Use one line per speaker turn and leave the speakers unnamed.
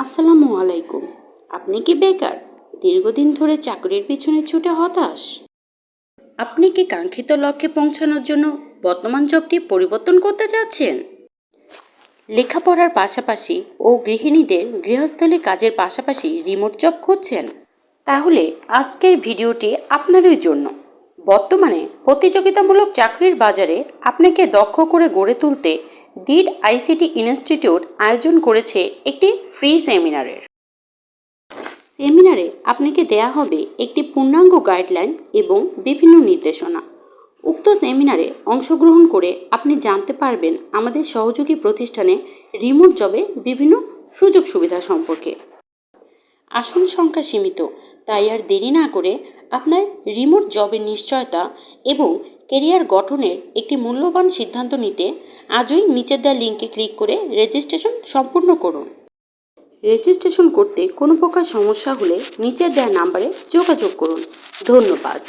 আসসালামু আলাইকুম। আপনি কি বেকার? দীর্ঘদিন ধরে চাকরির পিছনে ছুটে হতাশ? আপনি কি কাঙ্ক্ষিত লক্ষ্যে পৌঁছানোর জন্য বর্তমান জবটি পরিবর্তন করতে চাচ্ছেন? লেখাপড়ার পাশাপাশি ও গৃহিণীদের গৃহস্থলী কাজের পাশাপাশি রিমোট জব খুঁজছেন? তাহলে আজকের ভিডিওটি আপনারই জন্য। বর্তমানে প্রতিযোগিতামূলক চাকরির বাজারে আপনাকে দক্ষ করে গড়ে তুলতে ডিড আইসিটি ইনস্টিটিউট আয়োজন করেছে একটি ফ্রি সেমিনারের। সেমিনারে আপনাকে দেয়া হবে একটি পূর্ণাঙ্গ গাইডলাইন এবং বিভিন্ন নির্দেশনা। উক্ত সেমিনারে অংশগ্রহণ করে আপনি জানতে পারবেন আমাদের সহযোগী প্রতিষ্ঠানে রিমোট জবে বিভিন্ন সুযোগ সুবিধা সম্পর্কে। আসন সংখ্যা সীমিত, তাই আর দেরি না করে আপনার রিমোট জবের নিশ্চয়তা এবং কেরিয়ার গঠনের একটি মূল্যবান সিদ্ধান্ত নিতে আজই নিচের দেওয়া লিঙ্কে ক্লিক করে রেজিস্ট্রেশন সম্পূর্ণ করুন। রেজিস্ট্রেশন করতে কোনো প্রকার সমস্যা হলে নিচের দেওয়া নাম্বারে যোগাযোগ করুন। ধন্যবাদ।